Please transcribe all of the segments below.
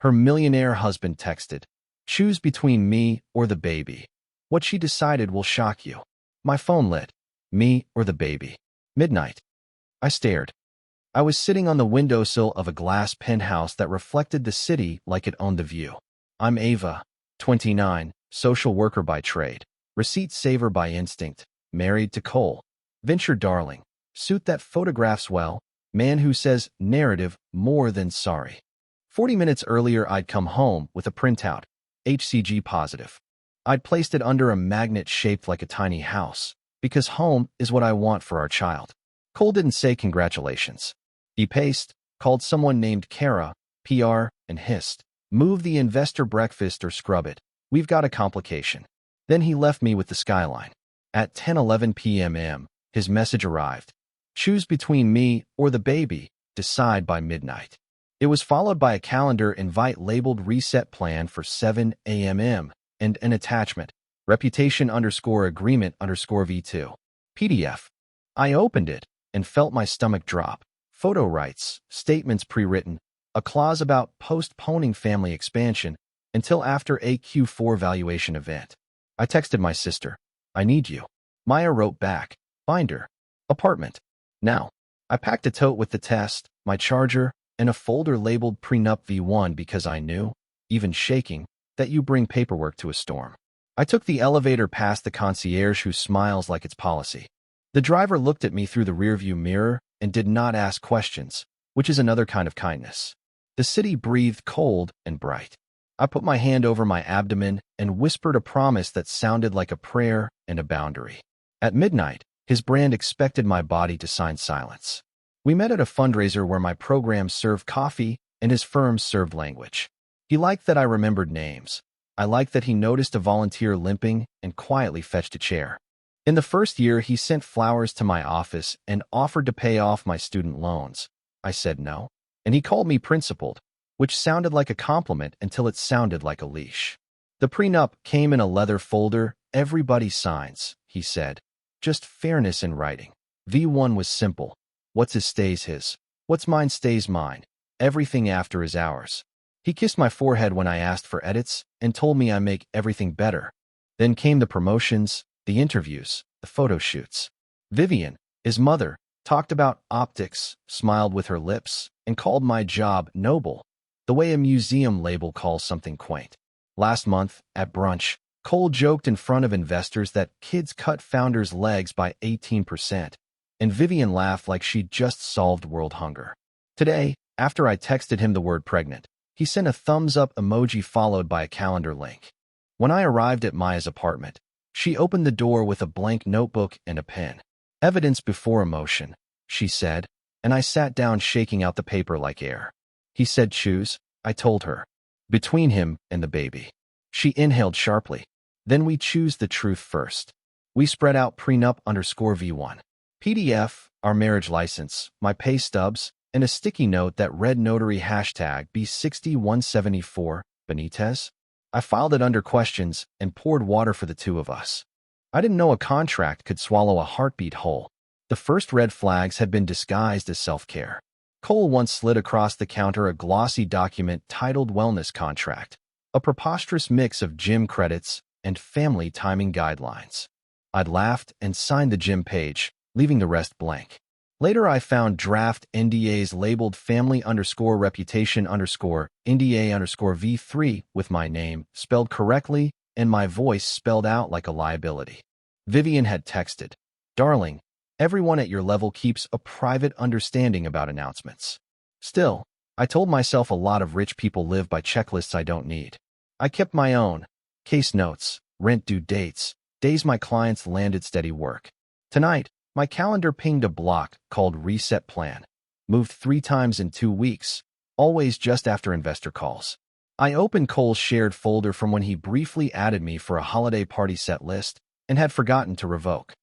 Her millionaire husband texted, "Choose between me or the baby. What she decided will shock you." My phone lit. Me or the baby. Midnight. I stared. I was sitting on the windowsill of a glass penthouse that reflected the city like it owned the view. I'm Ava, 29, social worker by trade, receipt saver by instinct, married to Cole, venture darling, suit that photographs well, man who says narrative more than sorry. 40 minutes earlier, I'd come home with a printout, HCG positive. I'd placed it under a magnet shaped like a tiny house, because home is what I want for our child. Cole didn't say congratulations. He paced, called someone named Kara, PR, and hissed, "Move the investor breakfast or scrub it. We've got a complication." Then he left me with the skyline. At 10:11 p.m. his message arrived. "Choose between me or the baby. Decide by midnight." It was followed by a calendar invite labeled reset plan for 7 a.m. and an attachment, reputation_agreement_V2. PDF. I opened it and felt my stomach drop. Photo rights, statements pre-written, a clause about postponing family expansion until after a Q4 valuation event. I texted my sister, "I need you." Maya wrote back, "Binder. Apartment. Now." I packed a tote with the test, my charger, and a folder labeled Prenup V1 because I knew, even shaking, that you bring paperwork to a storm. I took the elevator past the concierge who smiles like it's policy. The driver looked at me through the rearview mirror and did not ask questions, which is another kind of kindness. The city breathed cold and bright. I put my hand over my abdomen and whispered a promise that sounded like a prayer and a boundary. At midnight, his brand expected my body to sign silence. We met at a fundraiser where my program served coffee and his firm served language. He liked that I remembered names. I liked that he noticed a volunteer limping and quietly fetched a chair. In the first year, he sent flowers to my office and offered to pay off my student loans. I said no, and he called me principled, which sounded like a compliment until it sounded like a leash. The prenup came in a leather folder. "Everybody signs," he said. "Just fairness in writing." V1 was simple. What's his stays his. What's mine stays mine. Everything after is ours. He kissed my forehead when I asked for edits and told me I make everything better. Then came the promotions, the interviews, the photo shoots. Vivian, his mother, talked about optics, smiled with her lips, and called my job noble, the way a museum label calls something quaint. Last month, at brunch, Cole joked in front of investors that kids cut founders' legs by 18%, and Vivian laughed like she'd just solved world hunger. Today, after I texted him the word pregnant, he sent a thumbs-up emoji followed by a calendar link. When I arrived at Maya's apartment, she opened the door with a blank notebook and a pen. "Evidence before emotion," she said, and I sat down shaking out the paper like air. He said choose, I told her. Between him and the baby. She inhaled sharply. "Then we choose the truth first." We spread out prenup_V1. PDF, our marriage license, my pay stubs, and a sticky note that read notary #B60174, Benitez. I filed it under questions and poured water for the two of us. I didn't know a contract could swallow a heartbeat whole. The first red flags had been disguised as self-care. Cole once slid across the counter a glossy document titled Wellness Contract, a preposterous mix of gym credits and family timing guidelines. I'd laughed and signed the gym page, leaving the rest blank. Later, I found draft NDAs labeled family_reputation_NDA_V3 with my name spelled correctly and my voice spelled out like a liability. Vivian had texted, "Darling, everyone at your level keeps a private understanding about announcements." Still, I told myself a lot of rich people live by checklists I don't need. I kept my own. Case notes, rent due dates, days my clients landed steady work. Tonight, my calendar pinged a block called Reset Plan. Moved 3 times in 2 weeks, always just after investor calls. I opened Cole's shared folder from when he briefly added me for a holiday party set list and had forgotten to revoke.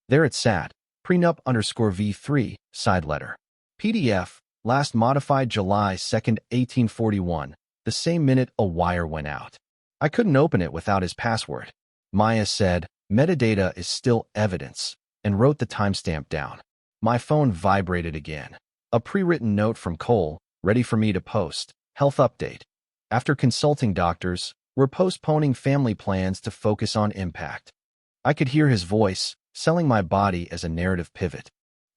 There it sat, prenup_V3, side letter. PDF, last modified July 2nd, 1841, the same minute a wire went out. I couldn't open it without his password. Maya said, "Metadata is still evidence," and wrote the timestamp down. My phone vibrated again. A pre-written note from Cole, ready for me to post. Health update. After consulting doctors, we're postponing family plans to focus on impact. I could hear his voice, selling my body as a narrative pivot.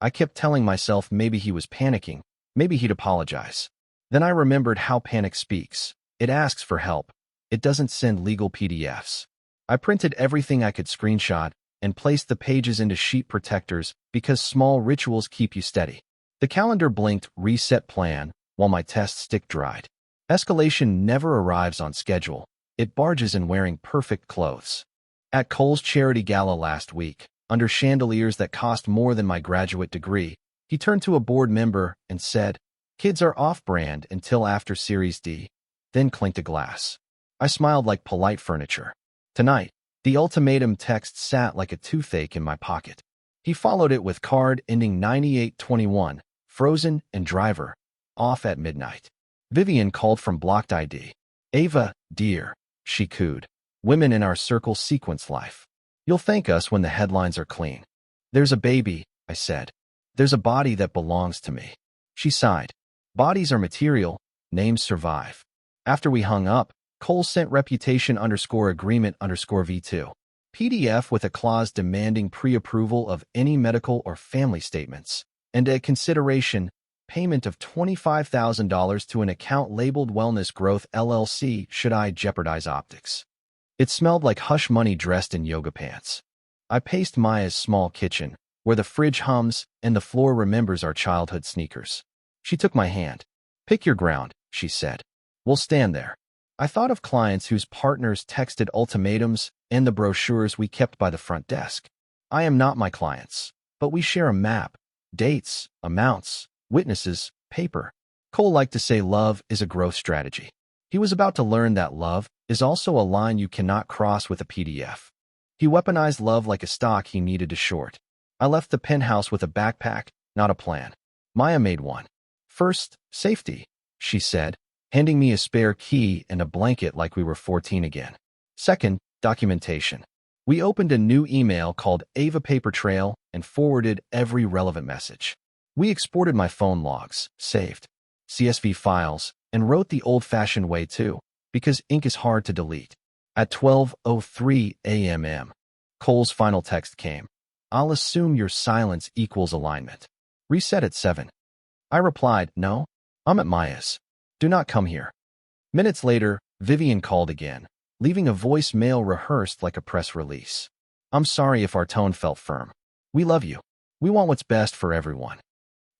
I kept telling myself maybe he was panicking, maybe he'd apologize. Then I remembered how panic speaks. It asks for help. It doesn't send legal PDFs. I printed everything I could screenshot and placed the pages into sheet protectors because small rituals keep you steady. The calendar blinked reset plan while my test stick dried. Escalation never arrives on schedule. It barges in wearing perfect clothes. At Cole's charity gala last week, under chandeliers that cost more than my graduate degree, he turned to a board member and said, "Kids are off-brand until after Series D," then clinked a glass. I smiled like polite furniture. Tonight, the ultimatum text sat like a toothache in my pocket. He followed it with card ending 9821, frozen and driver, off at midnight. Vivian called from blocked ID. "Ava, dear," she cooed. "Women in our circle sequence life. You'll thank us when the headlines are clean." "There's a baby," I said. "There's a body that belongs to me." She sighed. "Bodies are material, names survive." After we hung up, Cole sent reputation_agreement_V2 PDF with a clause demanding pre-approval of any medical or family statements, and a consideration payment of $25,000 to an account labeled Wellness Growth LLC should I jeopardize optics. It smelled like hush money dressed in yoga pants. I paced Maya's small kitchen, where the fridge hums and the floor remembers our childhood sneakers. She took my hand. "Pick your ground," she said. "We'll stand there." I thought of clients whose partners texted ultimatums and the brochures we kept by the front desk. I am not my clients, but we share a map, dates, amounts, witnesses, paper. Cole liked to say love is a growth strategy. He was about to learn that love is also a line you cannot cross with a PDF. He weaponized love like a stock he needed to short. I left the penthouse with a backpack, not a plan. Maya made one. "First, safety," she said, handing me a spare key and a blanket like we were 14 again. "Second, documentation." We opened a new email called Ava Paper Trail and forwarded every relevant message. We exported my phone logs, saved CSV files, and wrote the old-fashioned way too, because ink is hard to delete. At 12:03 a.m., Cole's final text came. "I'll assume your silence equals alignment. Reset at 7. I replied, "No, I'm at Maya's. Do not come here." Minutes later, Vivian called again, leaving a voicemail rehearsed like a press release. "I'm sorry if our tone felt firm. We love you. We want what's best for everyone."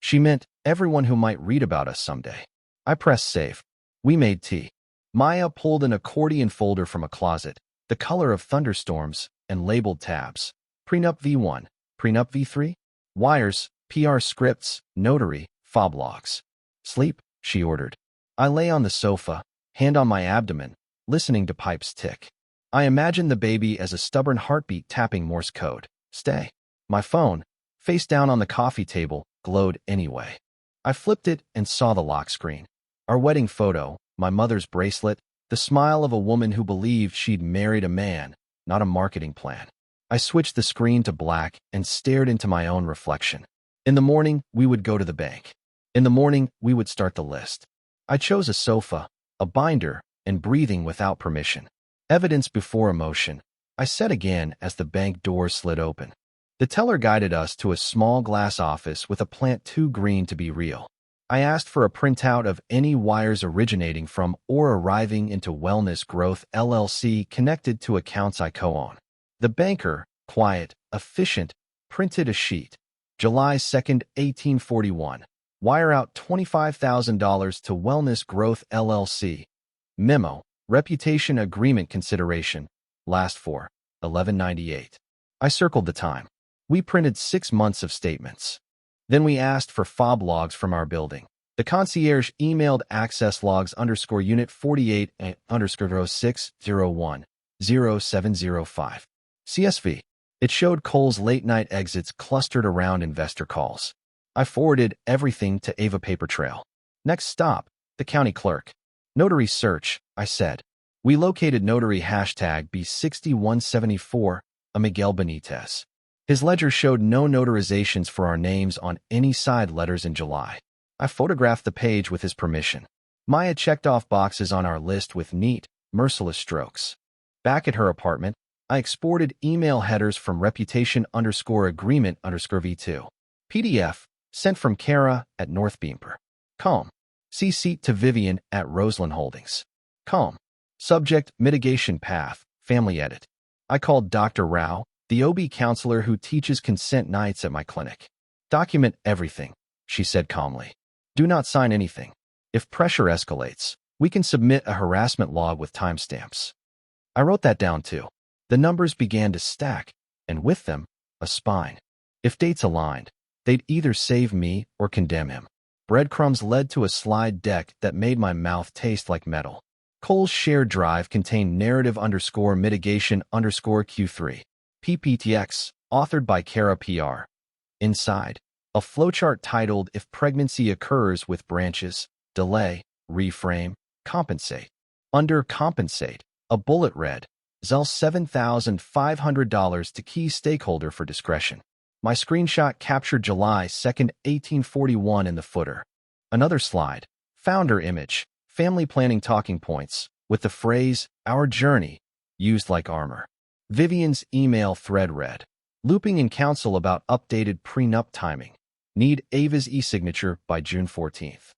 She meant everyone who might read about us someday. I pressed save. We made tea. Maya pulled an accordion folder from a closet, the color of thunderstorms, and labeled tabs. Prenup V1, Prenup V3, wires, PR scripts, notary, fob logs. "Sleep," she ordered. I lay on the sofa, hand on my abdomen, listening to pipes tick. I imagined the baby as a stubborn heartbeat tapping Morse code. Stay. My phone, face down on the coffee table, glowed anyway. I flipped it and saw the lock screen. Our wedding photo, my mother's bracelet, the smile of a woman who believed she'd married a man, not a marketing plan. I switched the screen to black and stared into my own reflection. In the morning, we would go to the bank. In the morning, we would start the list. I chose a sofa, a binder, and breathing without permission. Evidence before emotion, I said again as the bank doors slid open. The teller guided us to a small glass office with a plant too green to be real. I asked for a printout of any wires originating from or arriving into Wellness Growth LLC connected to accounts I co-own. The banker, quiet, efficient, printed a sheet. July 2nd, 1841. Wire out $25,000 to Wellness Growth LLC. Memo. Reputation agreement consideration. Last for 1198. I circled the time. We printed 6 months of statements. Then we asked for fob logs from our building. The concierge emailed access logs _unit 48 _0601 0705. CSV. It showed Cole's late-night exits clustered around investor calls. I forwarded everything to Ava Paper Trail. Next stop, the county clerk. Notary search, I said. We located notary #B6174, a Miguel Benitez. His ledger showed no notarizations for our names on any side letters in July. I photographed the page with his permission. Maya checked off boxes on our list with neat, merciless strokes. Back at her apartment, I exported email headers from reputation_agreement_v2. PDF, sent from Kara at Northbeamper.com. CC to Vivian at Roseland Holdings.com. Subject, mitigation path, family edit. I called Dr. Rao, the OB counselor who teaches consent nights at my clinic. Document everything, she said calmly. Do not sign anything. If pressure escalates, we can submit a harassment log with timestamps. I wrote that down too. The numbers began to stack, and with them, a spine. If dates aligned, they'd either save me or condemn him. Breadcrumbs led to a slide deck that made my mouth taste like metal. Cole's shared drive contained narrative_mitigation_Q3. PPTX, authored by Kara PR. Inside, a flowchart titled If Pregnancy Occurs with Branches, Delay, Reframe, Compensate. Under Compensate, a bullet read, Zell $7,500 to key stakeholder for discretion. My screenshot captured July 2nd, 1841 in the footer. Another slide, founder image, family planning talking points, with the phrase, our journey, used like armor. Vivian's email thread read, looping in counsel about updated prenup timing. Need Ava's e-signature by June 14th.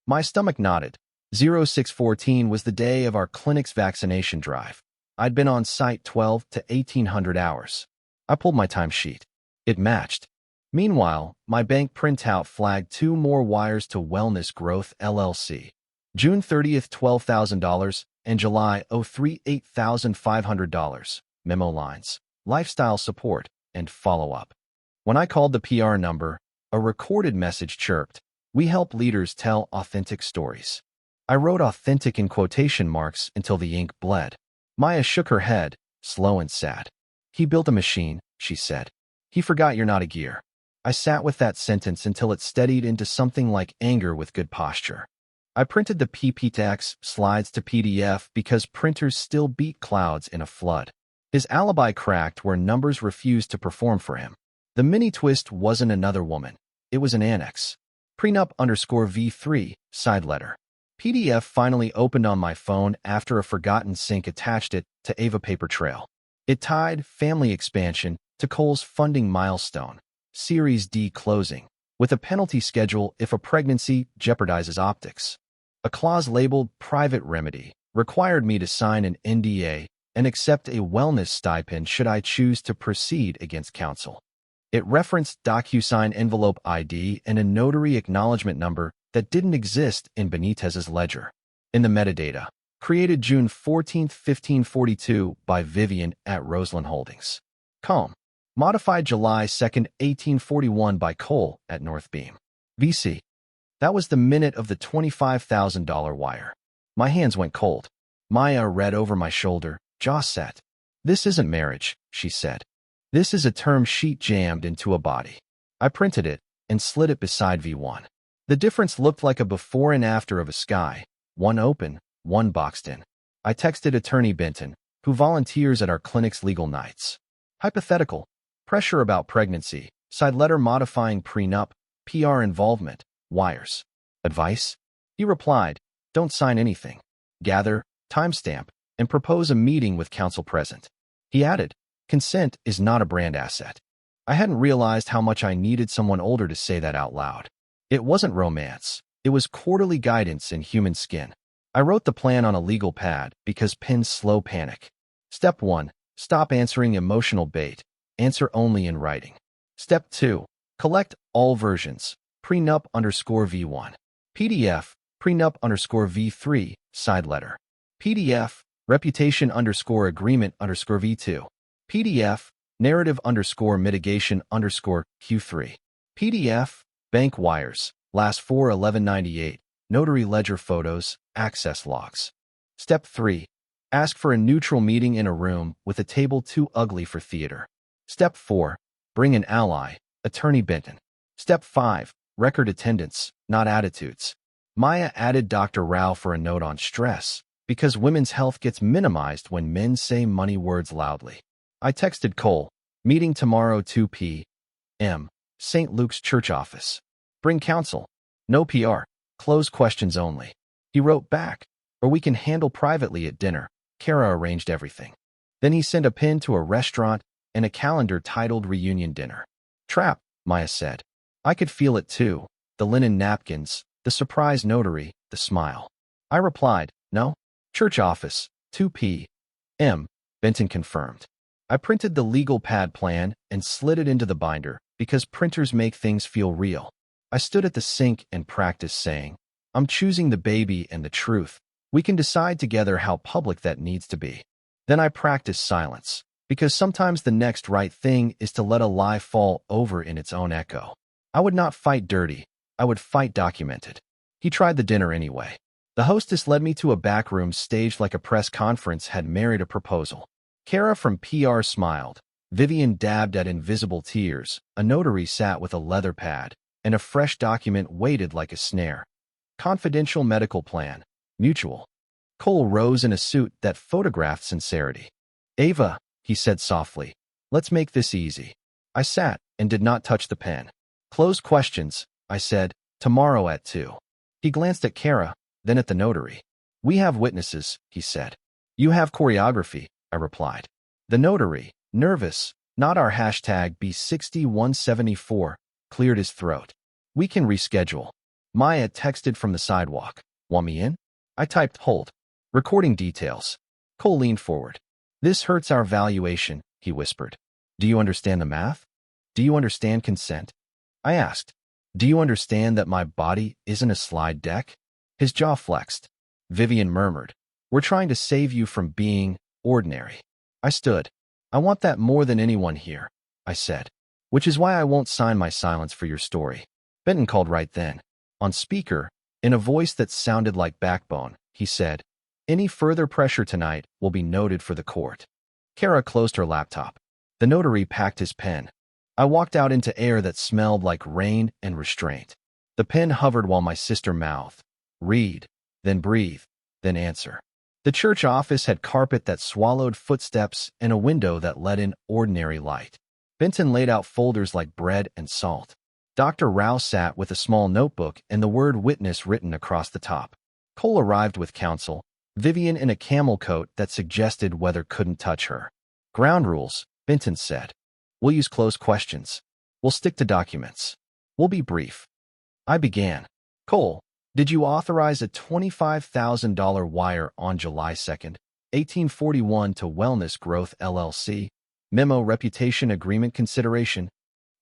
My stomach nodded. 0614 was the day of our clinic's vaccination drive. I'd been on site 12 to 1800 hours. I pulled my timesheet. It matched. Meanwhile, my bank printout flagged 2 more wires to Wellness Growth LLC. June 30th, $12,000, and July 03, $8,500. Memo lines, lifestyle support, and follow-up. When I called the PR number, a recorded message chirped. We help leaders tell authentic stories. I wrote authentic in quotation marks until the ink bled. Maya shook her head, slow and sad. He built a machine, she said. He forgot you're not a gear. I sat with that sentence until it steadied into something like anger with good posture. I printed the PPTX slides to PDF because printers still beat clouds in a flood. His alibi cracked where numbers refused to perform for him. The mini twist wasn't another woman. It was an annex. Prenup_V3, side letter. PDF finally opened on my phone after a forgotten sync attached it to Ava paper trail. It tied family expansion to Cole's funding milestone, Series D closing, with a penalty schedule if a pregnancy jeopardizes optics. A clause labeled private remedy required me to sign an NDA and accept a wellness stipend should I choose to proceed against counsel. It referenced DocuSign envelope ID and a notary acknowledgement number that didn't exist in Benitez's ledger. In the metadata, created June 14, 1542 by Vivian at Roseland Holdings.com. Modified July 2nd, 1841 by Cole at Northbeam. VC. That was the minute of the $25,000 wire. My hands went cold. Maya read over my shoulder, jaw set. This isn't marriage, she said. This is a term sheet jammed into a body. I printed it and slid it beside V1. The difference looked like a before and after of a sky, one open, one boxed in. I texted attorney Benton, who volunteers at our clinic's legal nights. Hypothetical. Pressure about pregnancy, side letter modifying prenup, PR involvement, wires. Advice? He replied, don't sign anything. Gather, timestamp, and propose a meeting with counsel present. He added, consent is not a brand asset. I hadn't realized how much I needed someone older to say that out loud. It wasn't romance. It was quarterly guidance in human skin. I wrote the plan on a legal pad because pens slow panic. Step 1. Stop answering emotional bait. Answer only in writing. Step 2. Collect all versions. Prenup_V1. PDF. Prenup_V3. Side letter. PDF. Reputation_agreement_V2. PDF. Narrative_mitigation_Q3. PDF. Bank wires. Last 4/11/98. Notary ledger photos. Access logs. Step 3. Ask for a neutral meeting in a room with a table too ugly for theater. Step 4. Bring an ally. Attorney Benton. Step 5. Record attendance, not attitudes. Maya added Dr. Rao for a note on stress, because women's health gets minimized when men say money words loudly. I texted Cole, meeting tomorrow 2 p.m., St. Luke's church office. Bring counsel. No PR. Close questions only. He wrote back, or we can handle privately at dinner. Kara arranged everything. Then he sent a pin to a restaurant and a calendar titled Reunion Dinner. Trap, Maya said. I could feel it too. The linen napkins, the surprise notary, the smile. I replied, no. Church office, 2 p.m. Benton confirmed. I printed the legal pad plan and slid it into the binder because printers make things feel real. I stood at the sink and practiced saying, I'm choosing the baby and the truth. We can decide together how public that needs to be. Then I practiced silence, because sometimes the next right thing is to let a lie fall over in its own echo. I would not fight dirty. I would fight documented. He tried the dinner anyway. The hostess led me to a back room staged like a press conference had married a proposal. Kara from PR smiled. Vivian dabbed at invisible tears. A notary sat with a leather pad, and a fresh document waited like a snare. Confidential medical plan. Mutual. Cole rose in a suit that photographed sincerity. Ava, he said softly, let's make this easy. I sat and did not touch the pen. Close questions, I said, tomorrow at 2. He glanced at Kara, then at the notary. We have witnesses, he said. You have choreography, I replied. The notary, nervous, not our hashtag B6174, cleared his throat. We can reschedule. Maya texted from the sidewalk. Want me in? I typed hold. Recording details. Cole leaned forward. This hurts our valuation, he whispered. Do you understand the math? Do you understand consent? I asked. Do you understand that my body isn't a slide deck? His jaw flexed. Vivian murmured. We're trying to save you from being ordinary. I stood. I want that more than anyone here, I said. Which is why I won't sign my silence for your story. Benton called right then. On speaker, in a voice that sounded like backbone, he said, any further pressure tonight will be noted for the court. Kara closed her laptop. The notary packed his pen. I walked out into air that smelled like rain and restraint. The pen hovered while my sister mouthed, read, then breathe, then answer. The church office had carpet that swallowed footsteps and a window that let in ordinary light. Benton laid out folders like bread and salt. Dr. Rao sat with a small notebook and the word witness written across the top. Cole arrived with counsel, Vivian in a camel coat that suggested weather couldn't touch her. Ground rules, Benton said. We'll use close questions. We'll stick to documents. We'll be brief. I began. Cole, did you authorize a $25,000 wire on July 2nd, 1841 to Wellness Growth LLC? Memo reputation agreement consideration?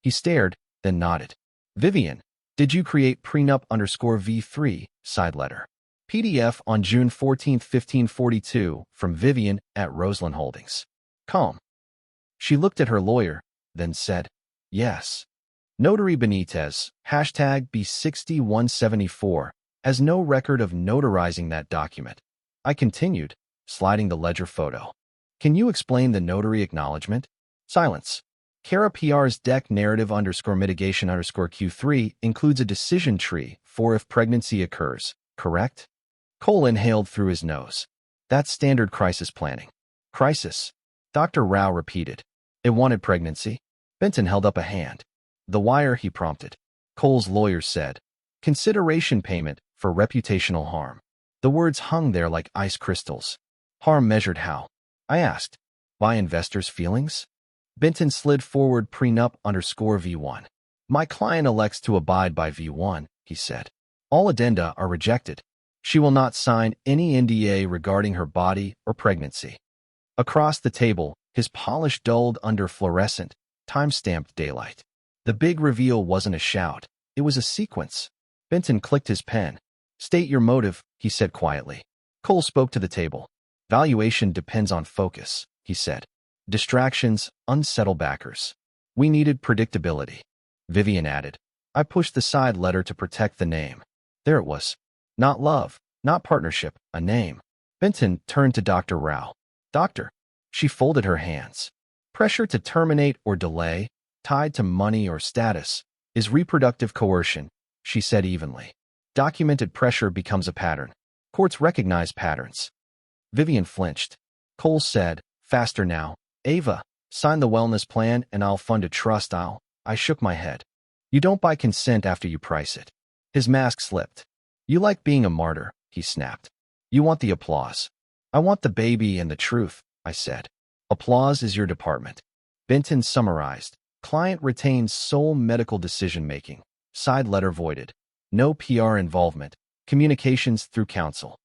He stared, then nodded. Vivian, did you create prenup_V3, side letter? PDF on June 14, 1542, from Vivian at Roseland Holdings. Com. She looked at her lawyer, then said, yes. Notary Benitez, hashtag B6174, has no record of notarizing that document. I continued, sliding the ledger photo. Can you explain the notary acknowledgement? Silence. Kara PR's deck narrative _mitigation _Q3 includes a decision tree for if pregnancy occurs, correct? Cole inhaled through his nose. That's standard crisis planning. Crisis. Dr. Rao repeated. It wanted pregnancy. Benton held up a hand. The wire, he prompted. Cole's lawyer said. Consideration payment for reputational harm. The words hung there like ice crystals. Harm measured how? I asked. By investors' feelings? Benton slid forward prenup_V1. My client elects to abide by V1, he said. All addenda are rejected. She will not sign any NDA regarding her body or pregnancy. Across the table, his polish dulled under fluorescent, time-stamped daylight. The big reveal wasn't a shout. It was a sequence. Benton clicked his pen. State your motive, he said quietly. Cole spoke to the table. Valuation depends on focus, he said. Distractions unsettle backers. We needed predictability. Vivian added. I pushed the side letter to protect the name. There it was. Not love, not partnership, a name. Benton turned to Dr. Rao. Doctor. She folded her hands. Pressure to terminate or delay, tied to money or status, is reproductive coercion, she said evenly. Documented pressure becomes a pattern. Courts recognize patterns. Vivian flinched. Cole said, faster now. Ava, sign the wellness plan and I'll fund a trust. I shook my head. You don't buy consent after you price it. His mask slipped. You like being a martyr, he snapped. You want the applause. I want the baby and the truth, I said. Applause is your department. Benton summarized. Client retains sole medical decision-making. Side letter voided. No PR involvement. Communications through counsel.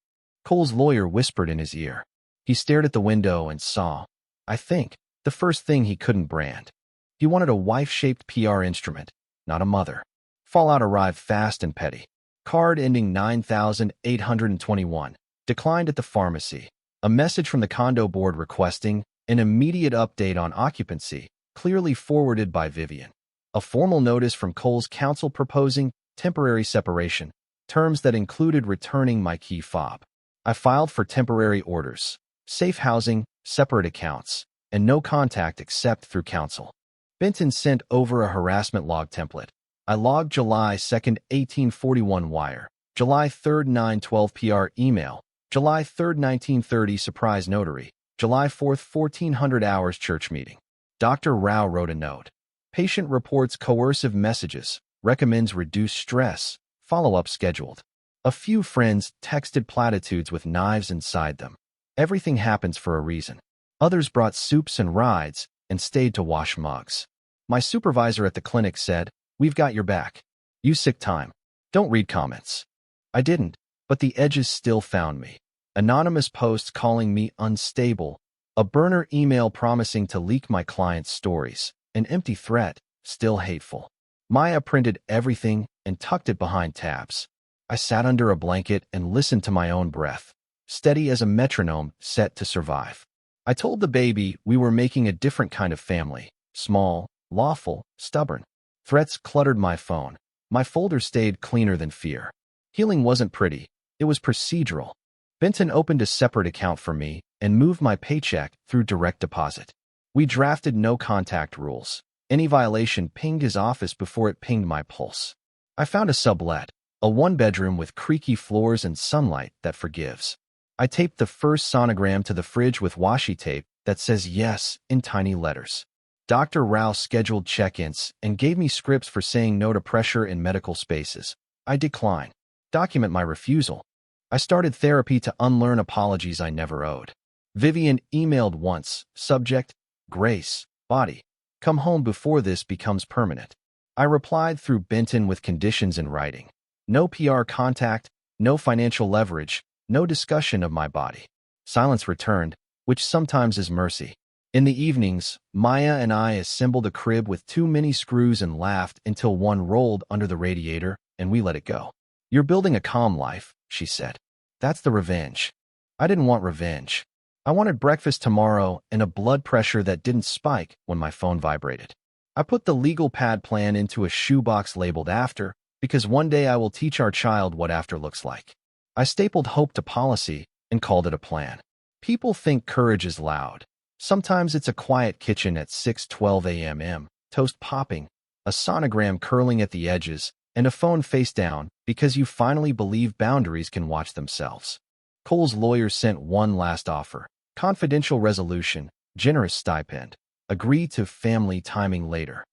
Cole's lawyer whispered in his ear. He stared at the window and saw, I think, the first thing he couldn't brand. He wanted a wife-shaped PR instrument, not a mother. Fallout arrived fast and petty. Card ending 9821. Declined at the pharmacy. A message from the condo board requesting an immediate update on occupancy, clearly forwarded by Vivian. A formal notice from Cole's counsel proposing temporary separation, terms that included returning my key fob. I filed for temporary orders, safe housing, separate accounts, and no contact except through counsel. Benton sent over a harassment log template. I logged July 2nd, 1841 wire, July 3rd, 912 PR email, July 3rd, 1930 surprise notary, July 4th, 1400 hours church meeting. Dr. Rao wrote a note. Patient reports coercive messages, recommends reduced stress, follow-up scheduled. A few friends texted platitudes with knives inside them. Everything happens for a reason. Others brought soups and rides and stayed to wash mugs. My supervisor at the clinic said, "We've got your back. Use sick time. Don't read comments." I didn't, but the edges still found me. Anonymous posts calling me unstable, a burner email promising to leak my client's stories, an empty threat, still hateful. Maya printed everything and tucked it behind tabs. I sat under a blanket and listened to my own breath, steady as a metronome set to survive. I told the baby we were making a different kind of family, small, lawful, stubborn. Threats cluttered my phone. My folder stayed cleaner than fear. Healing wasn't pretty. It was procedural. Benton opened a separate account for me and moved my paycheck through direct deposit. We drafted no contact rules. Any violation pinged his office before it pinged my pulse. I found a sublet, a one-bedroom with creaky floors and sunlight that forgives. I taped the first sonogram to the fridge with washi tape that says yes in tiny letters. Dr. Rao scheduled check-ins and gave me scripts for saying no to pressure in medical spaces. I declined. Document my refusal. I started therapy to unlearn apologies I never owed. Vivian emailed once, subject, Grace, body. Come home before this becomes permanent. I replied through Benton with conditions in writing. No PR contact, no financial leverage, no discussion of my body. Silence returned, which sometimes is mercy. In the evenings, Maya and I assembled a crib with 2 mini screws and laughed until one rolled under the radiator, and we let it go. You're building a calm life, she said. That's the revenge. I didn't want revenge. I wanted breakfast tomorrow and a blood pressure that didn't spike when my phone vibrated. I put the legal pad plan into a shoebox labeled after, because one day I will teach our child what after looks like. I stapled hope to policy and called it a plan. People think courage is loud. Sometimes it's a quiet kitchen at 6:12 a.m., toast popping, a sonogram curling at the edges, and a phone face down because you finally believe boundaries can watch themselves. Cole's lawyer sent one last offer. Confidential resolution, generous stipend. Agree to family timing later.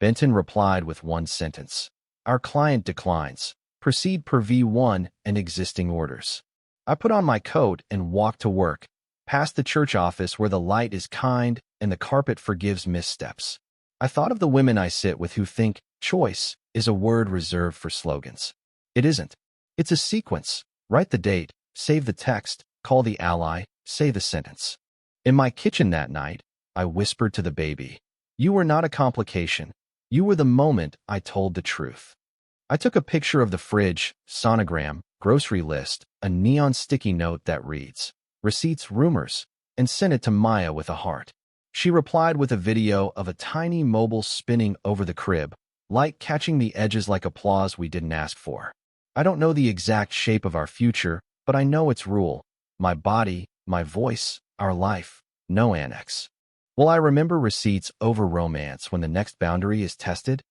Benton replied with one sentence. Our client declines. Proceed per V1 and existing orders. I put on my coat and walked to work, past the church office where the light is kind and the carpet forgives missteps. I thought of the women I sit with who think choice is a word reserved for slogans. It isn't. It's a sequence. Write the date, save the text, call the ally, say the sentence. In my kitchen that night, I whispered to the baby, "You were not a complication. You were the moment I told the truth." I took a picture of the fridge, sonogram, grocery list, a neon sticky note that reads, "Receipts, rumors," and sent it to Maya with a heart. She replied with a video of a tiny mobile spinning over the crib, light catching the edges like applause we didn't ask for. I don't know the exact shape of our future, but I know its rule. My body, my voice, our life, no annex. Will I remember receipts over romance when the next boundary is tested?